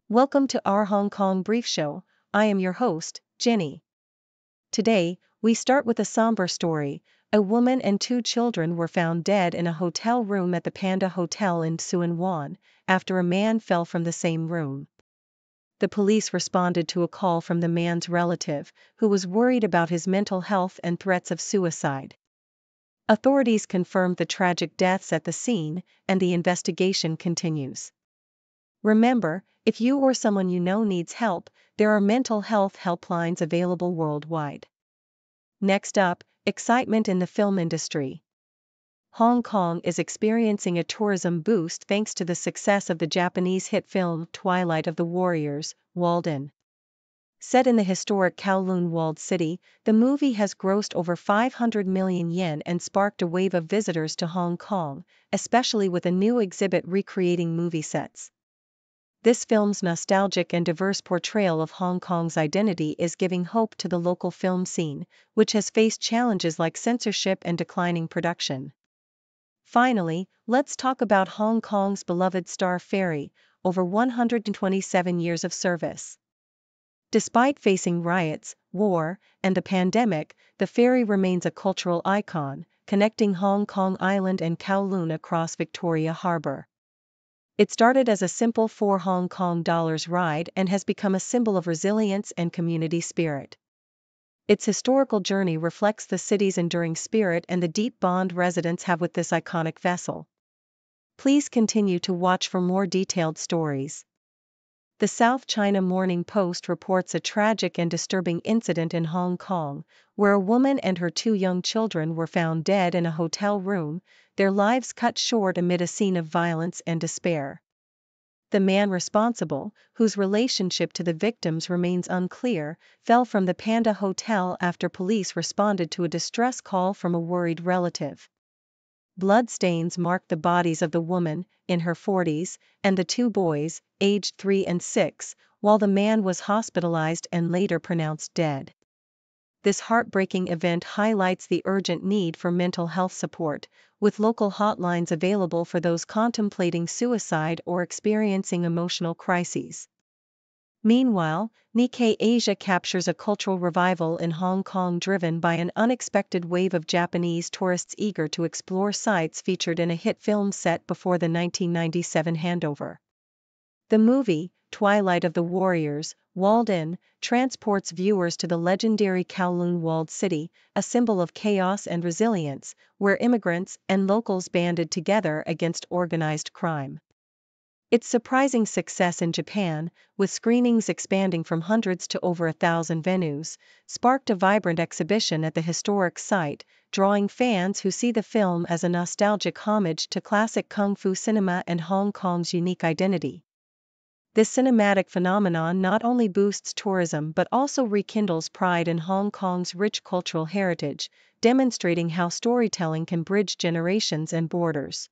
Welcome to our Hong Kong Brief Show. I am your host, Jenny. Today, we start with a somber story. A woman and two children were found dead in a hotel room at the Panda Hotel in Tsuen Wan, after a man fell from the same room. The police responded to a call from the man's relative, who was worried about his mental health and threats of suicide. Authorities confirmed the tragic deaths at the scene, and the investigation continues. Remember, if you or someone you know needs help, there are mental health helplines available worldwide. Next up, excitement in the film industry. Hong Kong is experiencing a tourism boost thanks to the success of the Japanese hit film Twilight of the Warriors, Walled In. Set in the historic Kowloon Walled City, the movie has grossed over 500 million yen and sparked a wave of visitors to Hong Kong, especially with a new exhibit recreating movie sets. This film's nostalgic and diverse portrayal of Hong Kong's identity is giving hope to the local film scene, which has faced challenges like censorship and declining production. Finally, let's talk about Hong Kong's beloved Star Ferry, over 127 years of service. Despite facing riots, war, and the pandemic, the ferry remains a cultural icon, connecting Hong Kong Island and Kowloon across Victoria Harbour. It started as a simple 4 Hong Kong dollars ride and has become a symbol of resilience and community spirit. Its historical journey reflects the city's enduring spirit and the deep bond residents have with this iconic vessel. Please continue to watch for more detailed stories. The South China Morning Post reports a tragic and disturbing incident in Hong Kong, where a woman and her two young children were found dead in a hotel room, their lives cut short amid a scene of violence and despair. The man responsible, whose relationship to the victims remains unclear, fell from the Panda Hotel after police responded to a distress call from a worried relative. Bloodstains marked the bodies of the woman, in her 40s, and the two boys, aged 3 and 6, while the man was hospitalized and later pronounced dead. This heartbreaking event highlights the urgent need for mental health support, with local hotlines available for those contemplating suicide or experiencing emotional crises. Meanwhile, Nikkei Asia captures a cultural revival in Hong Kong driven by an unexpected wave of Japanese tourists eager to explore sites featured in a hit film set before the 1997 handover. The movie, Twilight of the Warriors, Walled In, transports viewers to the legendary Kowloon Walled City, a symbol of chaos and resilience, where immigrants and locals banded together against organized crime. Its surprising success in Japan, with screenings expanding from hundreds to over 1,000 venues, sparked a vibrant exhibition at the historic site, drawing fans who see the film as a nostalgic homage to classic kung fu cinema and Hong Kong's unique identity. This cinematic phenomenon not only boosts tourism but also rekindles pride in Hong Kong's rich cultural heritage, demonstrating how storytelling can bridge generations and borders.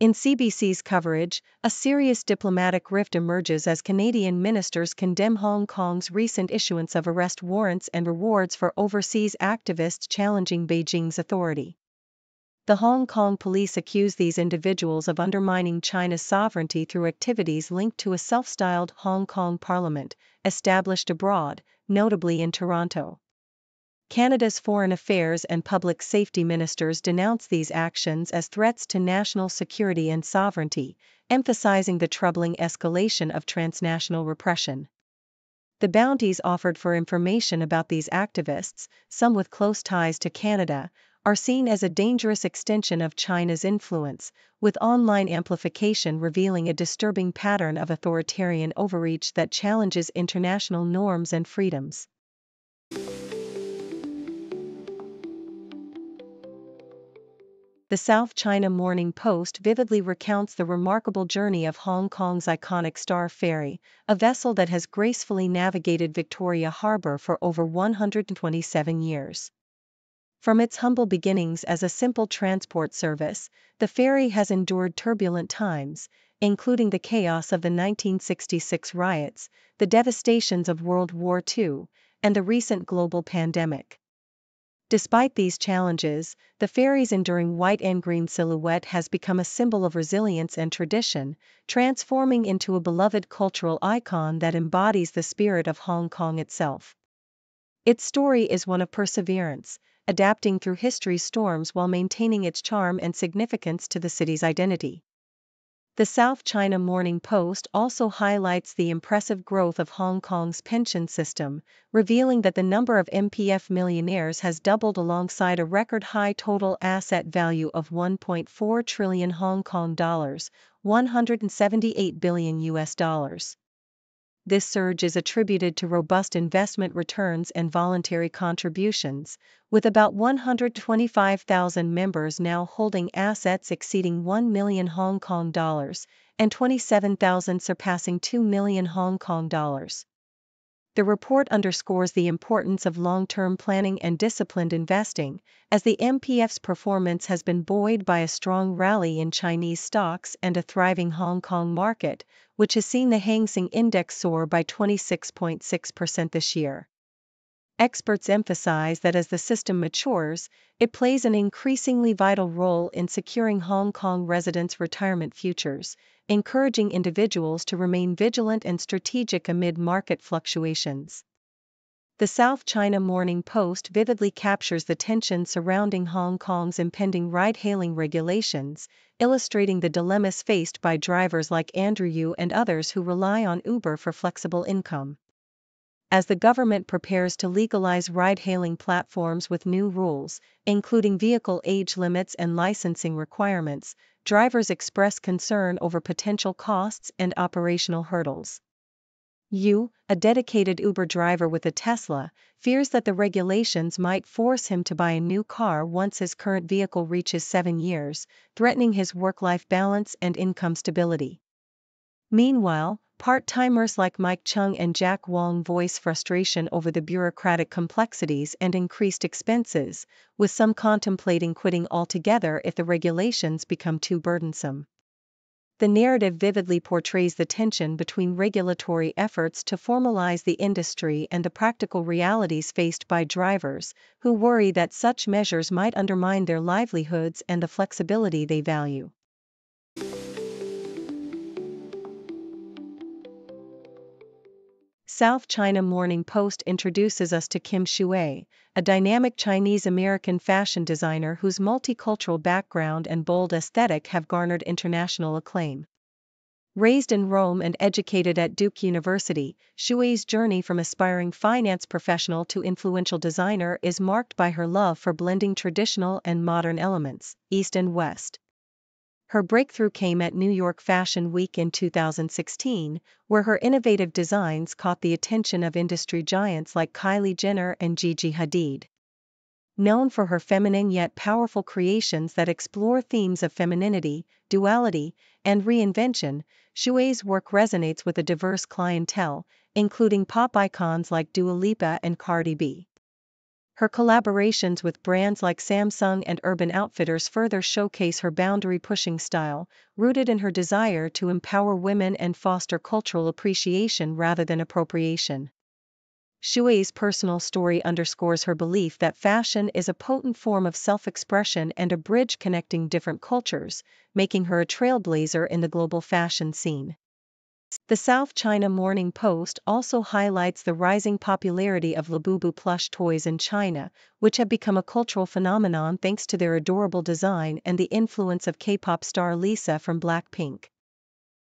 In CBC's coverage, a serious diplomatic rift emerges as Canadian ministers condemn Hong Kong's recent issuance of arrest warrants and rewards for overseas activists challenging Beijing's authority. The Hong Kong police accuse these individuals of undermining China's sovereignty through activities linked to a self-styled Hong Kong parliament, established abroad, notably in Toronto. Canada's Foreign Affairs and Public Safety ministers denounce these actions as threats to national security and sovereignty, emphasizing the troubling escalation of transnational repression. The bounties offered for information about these activists, some with close ties to Canada, are seen as a dangerous extension of China's influence, with online amplification revealing a disturbing pattern of authoritarian overreach that challenges international norms and freedoms. The South China Morning Post vividly recounts the remarkable journey of Hong Kong's iconic Star Ferry, a vessel that has gracefully navigated Victoria Harbour for over 127 years. From its humble beginnings as a simple transport service, the ferry has endured turbulent times, including the chaos of the 1966 riots, the devastations of World War II, and the recent global pandemic. Despite these challenges, the ferry's enduring white and green silhouette has become a symbol of resilience and tradition, transforming into a beloved cultural icon that embodies the spirit of Hong Kong itself. Its story is one of perseverance, adapting through history's storms while maintaining its charm and significance to the city's identity. The South China Morning Post also highlights the impressive growth of Hong Kong's pension system, revealing that the number of MPF millionaires has doubled alongside a record high total asset value of 1.4 trillion Hong Kong dollars, 178 billion US dollars. This surge is attributed to robust investment returns and voluntary contributions, with about 125,000 members now holding assets exceeding 1 million Hong Kong dollars and 27,000 surpassing 2 million Hong Kong dollars. The report underscores the importance of long-term planning and disciplined investing, as the MPF's performance has been buoyed by a strong rally in Chinese stocks and a thriving Hong Kong market, which has seen the Hang Seng Index soar by 26.6% this year. Experts emphasize that as the system matures, it plays an increasingly vital role in securing Hong Kong residents' retirement futures, encouraging individuals to remain vigilant and strategic amid market fluctuations. The South China Morning Post vividly captures the tension surrounding Hong Kong's impending ride-hailing regulations, illustrating the dilemmas faced by drivers like Andrew Yu and others who rely on Uber for flexible income. As the government prepares to legalize ride-hailing platforms with new rules, including vehicle age limits and licensing requirements, drivers express concern over potential costs and operational hurdles. Yu, a dedicated Uber driver with a Tesla, fears that the regulations might force him to buy a new car once his current vehicle reaches 7 years, threatening his work-life balance and income stability. Meanwhile, part-timers like Mike Chung and Jack Wong voice frustration over the bureaucratic complexities and increased expenses, with some contemplating quitting altogether if the regulations become too burdensome. The narrative vividly portrays the tension between regulatory efforts to formalize the industry and the practical realities faced by drivers, who worry that such measures might undermine their livelihoods and the flexibility they value. South China Morning Post introduces us to Kim Shui, a dynamic Chinese-American fashion designer whose multicultural background and bold aesthetic have garnered international acclaim. Raised in Rome and educated at Duke University, Shui's journey from aspiring finance professional to influential designer is marked by her love for blending traditional and modern elements, East and West. Her breakthrough came at New York Fashion Week in 2016, where her innovative designs caught the attention of industry giants like Kylie Jenner and Gigi Hadid. Known for her feminine yet powerful creations that explore themes of femininity, duality, and reinvention, Shui's work resonates with a diverse clientele, including pop icons like Dua Lipa and Cardi B. Her collaborations with brands like Samsung and Urban Outfitters further showcase her boundary-pushing style, rooted in her desire to empower women and foster cultural appreciation rather than appropriation. Shui's personal story underscores her belief that fashion is a potent form of self-expression and a bridge connecting different cultures, making her a trailblazer in the global fashion scene. The South China Morning Post also highlights the rising popularity of Labubu plush toys in China, which have become a cultural phenomenon thanks to their adorable design and the influence of K-pop star Lisa from Blackpink.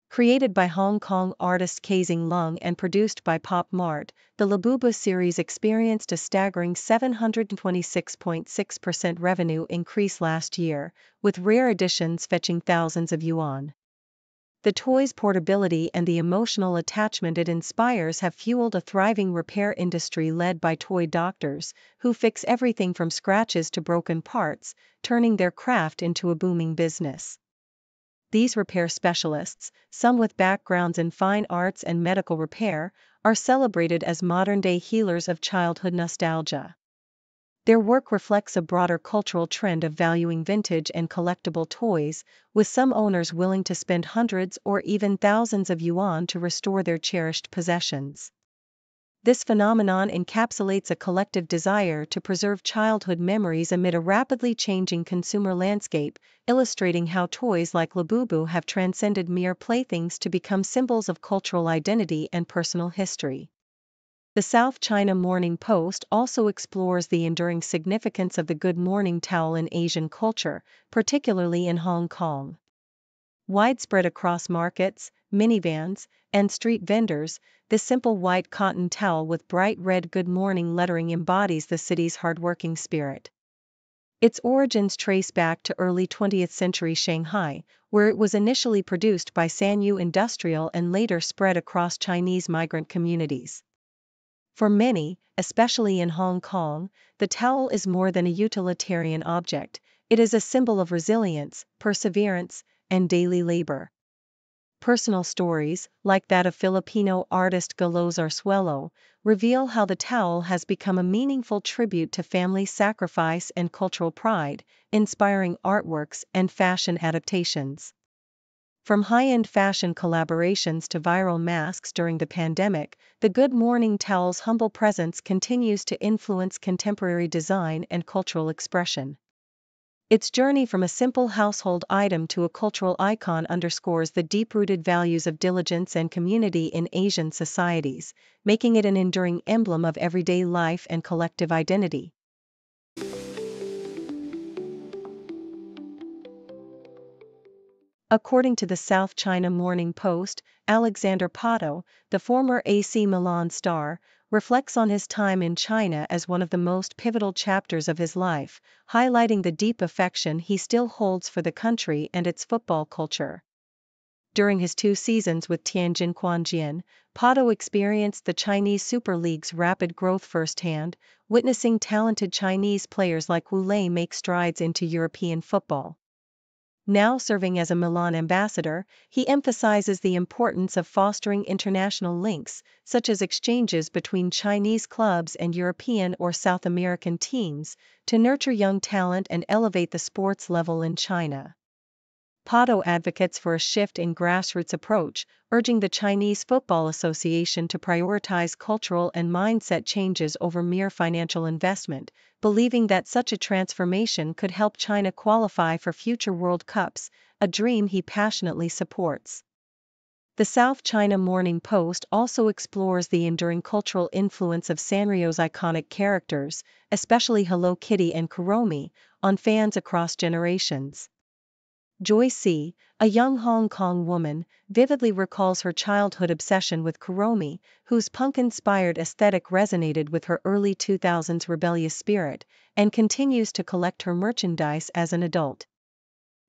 Created by Hong Kong artist Kazing Lung and produced by Pop Mart, the Labubu series experienced a staggering 726.6% revenue increase last year, with rare editions fetching thousands of yuan. The toy's portability and the emotional attachment it inspires have fueled a thriving repair industry led by toy doctors, who fix everything from scratches to broken parts, turning their craft into a booming business. These repair specialists, some with backgrounds in fine arts and medical repair, are celebrated as modern-day healers of childhood nostalgia. Their work reflects a broader cultural trend of valuing vintage and collectible toys, with some owners willing to spend hundreds or even thousands of yuan to restore their cherished possessions. This phenomenon encapsulates a collective desire to preserve childhood memories amid a rapidly changing consumer landscape, illustrating how toys like Labubu have transcended mere playthings to become symbols of cultural identity and personal history. The South China Morning Post also explores the enduring significance of the good morning towel in Asian culture, particularly in Hong Kong. Widespread across markets, minivans, and street vendors, this simple white cotton towel with bright red Good Morning lettering embodies the city's hardworking spirit. Its origins trace back to early 20th century Shanghai, where it was initially produced by Sanyu Industrial and later spread across Chinese migrant communities. For many, especially in Hong Kong, the towel is more than a utilitarian object, it is a symbol of resilience, perseverance, and daily labor. Personal stories, like that of Filipino artist Galos Arsuelo, reveal how the towel has become a meaningful tribute to family sacrifice and cultural pride, inspiring artworks and fashion adaptations. From high-end fashion collaborations to viral masks during the pandemic, the Good Morning towel's humble presence continues to influence contemporary design and cultural expression. Its journey from a simple household item to a cultural icon underscores the deep-rooted values of diligence and community in Asian societies, making it an enduring emblem of everyday life and collective identity. According to the South China Morning Post, Alexander Pato, the former AC Milan star, reflects on his time in China as one of the most pivotal chapters of his life, highlighting the deep affection he still holds for the country and its football culture. During his 2 seasons with Tianjin Quanjian, Pato experienced the Chinese Super League's rapid growth firsthand, witnessing talented Chinese players like Wu Lei make strides into European football. Now serving as a Milan ambassador, he emphasizes the importance of fostering international links, such as exchanges between Chinese clubs and European or South American teams, to nurture young talent and elevate the sports level in China. Pato advocates for a shift in grassroots approach, urging the Chinese Football Association to prioritize cultural and mindset changes over mere financial investment, believing that such a transformation could help China qualify for future World Cups, a dream he passionately supports. The South China Morning Post also explores the enduring cultural influence of Sanrio's iconic characters, especially Hello Kitty and Kuromi, on fans across generations. Joy C., a young Hong Kong woman, vividly recalls her childhood obsession with Kuromi, whose punk-inspired aesthetic resonated with her early 2000s rebellious spirit, and continues to collect her merchandise as an adult.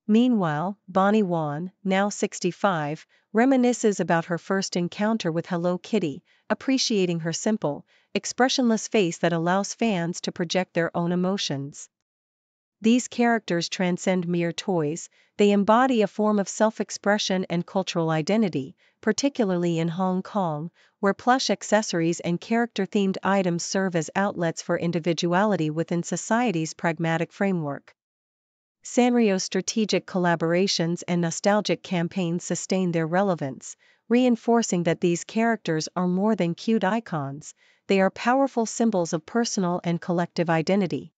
Meanwhile, Bonnie Wan, now 65, reminisces about her first encounter with Hello Kitty, appreciating her simple, expressionless face that allows fans to project their own emotions. These characters transcend mere toys, they embody a form of self-expression and cultural identity, particularly in Hong Kong, where plush accessories and character-themed items serve as outlets for individuality within society's pragmatic framework. Sanrio's strategic collaborations and nostalgic campaigns sustain their relevance, reinforcing that these characters are more than cute icons, they are powerful symbols of personal and collective identity.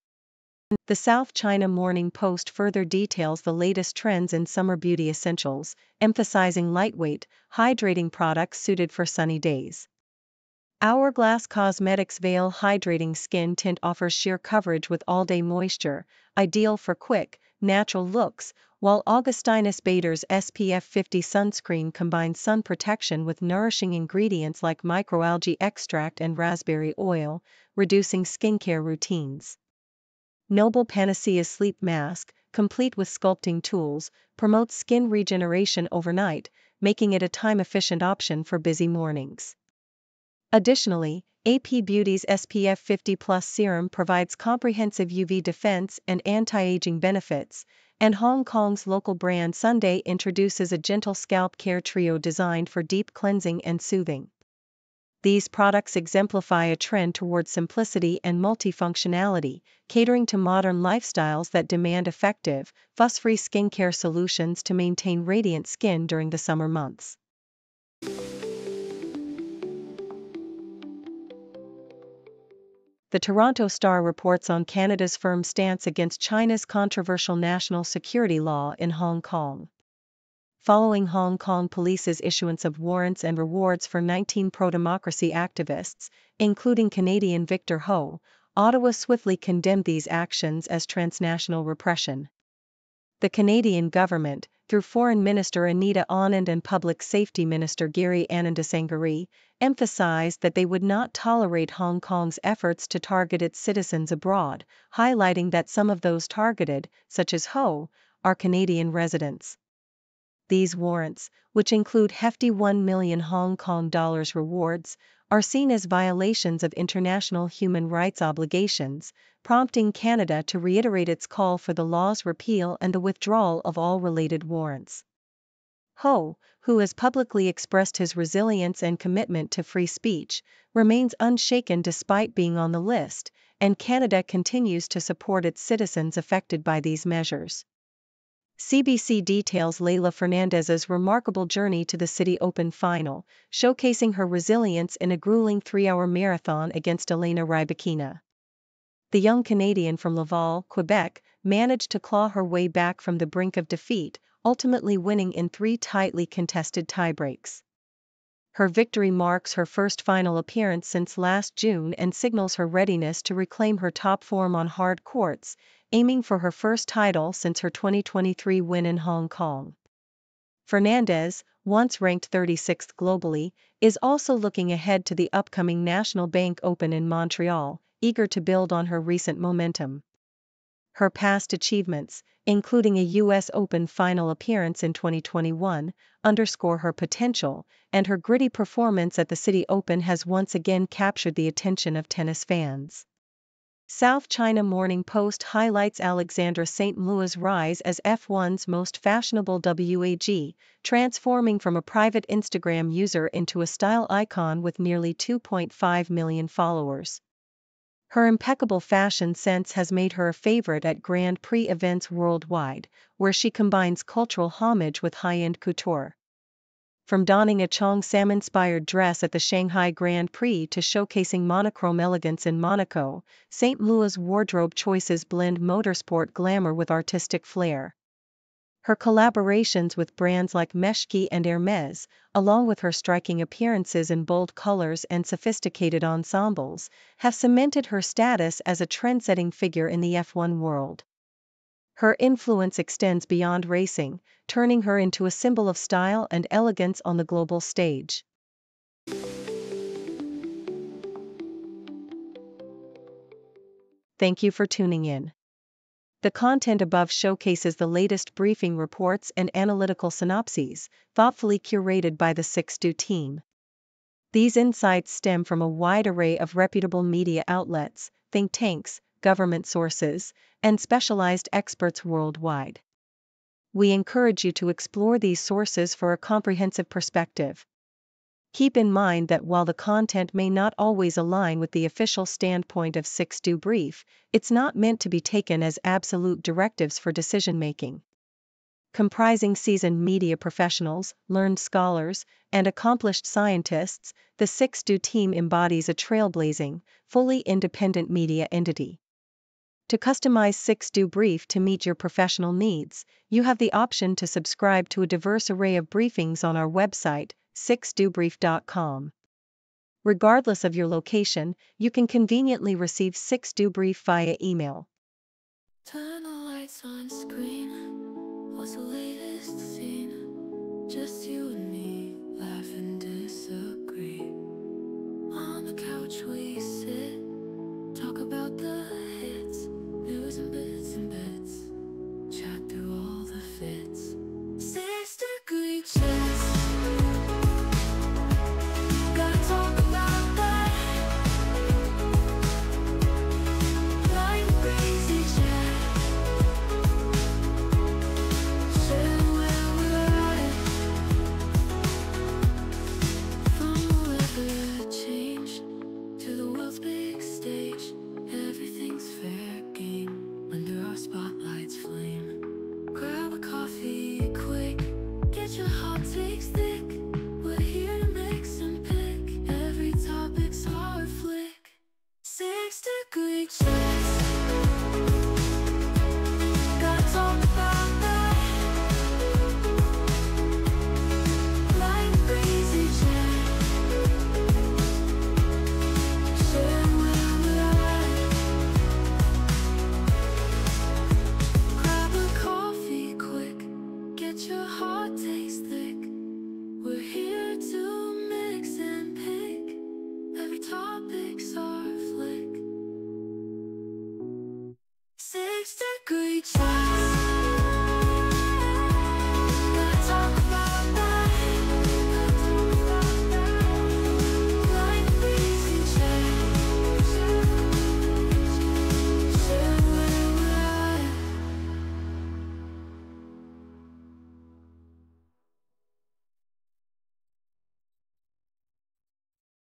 The South China Morning Post further details the latest trends in summer beauty essentials, emphasizing lightweight, hydrating products suited for sunny days. Hourglass Cosmetics Veil Hydrating Skin Tint offers sheer coverage with all-day moisture, ideal for quick, natural looks, while Augustinus Bader's SPF 50 sunscreen combines sun protection with nourishing ingredients like microalgae extract and raspberry oil, reducing skincare routines. Noble Panacea's Sleep Mask, complete with sculpting tools, promotes skin regeneration overnight, making it a time-efficient option for busy mornings. Additionally, AP Beauty's SPF 50 Plus serum provides comprehensive UV defense and anti-aging benefits, and Hong Kong's local brand Sunday introduces a gentle scalp care trio designed for deep cleansing and soothing. These products exemplify a trend toward simplicity and multifunctionality, catering to modern lifestyles that demand effective, fuss-free skincare solutions to maintain radiant skin during the summer months. The Toronto Star reports on Canada's firm stance against China's controversial national security law in Hong Kong. Following Hong Kong police's issuance of warrants and rewards for 19 pro-democracy activists, including Canadian Victor Ho, Ottawa swiftly condemned these actions as transnational repression. The Canadian government, through Foreign Minister Anita Anand and Public Safety Minister Giri Anandasangari, emphasized that they would not tolerate Hong Kong's efforts to target its citizens abroad, highlighting that some of those targeted, such as Ho, are Canadian residents. These warrants, which include hefty 1 million Hong Kong dollars rewards, are seen as violations of international human rights obligations, prompting Canada to reiterate its call for the law's repeal and the withdrawal of all related warrants. Ho, who has publicly expressed his resilience and commitment to free speech, remains unshaken despite being on the list, and Canada continues to support its citizens affected by these measures. CBC details Leyla Fernandez's remarkable journey to the City Open final, showcasing her resilience in a grueling 3-hour marathon against Elena Rybakina. The young Canadian from Laval, Quebec, managed to claw her way back from the brink of defeat, ultimately winning in 3 tightly contested tiebreaks. Her victory marks her first final appearance since last June and signals her readiness to reclaim her top form on hard courts, aiming for her first title since her 2023 win in Hong Kong. Fernandez, once ranked 36th globally, is also looking ahead to the upcoming National Bank Open in Montreal, eager to build on her recent momentum. Her past achievements, including a U.S. Open final appearance in 2021, underscore her potential, and her gritty performance at the City Open has once again captured the attention of tennis fans. South China Morning Post highlights Alexandra St. Louis' rise as F1's most fashionable WAG, transforming from a private Instagram user into a style icon with nearly 2.5 million followers. Her impeccable fashion sense has made her a favorite at Grand Prix events worldwide, where she combines cultural homage with high-end couture. From donning a Cheongsam-inspired dress at the Shanghai Grand Prix to showcasing monochrome elegance in Monaco, St. Louis' wardrobe choices blend motorsport glamour with artistic flair. Her collaborations with brands like Meshki and Hermès, along with her striking appearances in bold colors and sophisticated ensembles, have cemented her status as a trend-setting figure in the F1 world. Her influence extends beyond racing, turning her into a symbol of style and elegance on the global stage. Thank you for tuning in. The content above showcases the latest briefing reports and analytical synopses, thoughtfully curated by the 6Do team. These insights stem from a wide array of reputable media outlets, think tanks, government sources, and specialized experts worldwide. We encourage you to explore these sources for a comprehensive perspective. Keep in mind that while the content may not always align with the official standpoint of 6Do Brief, it's not meant to be taken as absolute directives for decision-making. Comprising seasoned media professionals, learned scholars, and accomplished scientists, the 6Do team embodies a trailblazing, fully independent media entity. To customize 6Do Brief to meet your professional needs, you have the option to subscribe to a diverse array of briefings on our website, 6dobrief.com. Regardless of your location, you can conveniently receive 6Do Brief via email. Turn the lights on screen. What's the latest scene? Just you and me, laugh and disagree. On the couch we sit, talk about the hits, news and bits, chat through all the fits. 6-degree chess, gotta talk about that. Like crazy chat, 6 degree chest.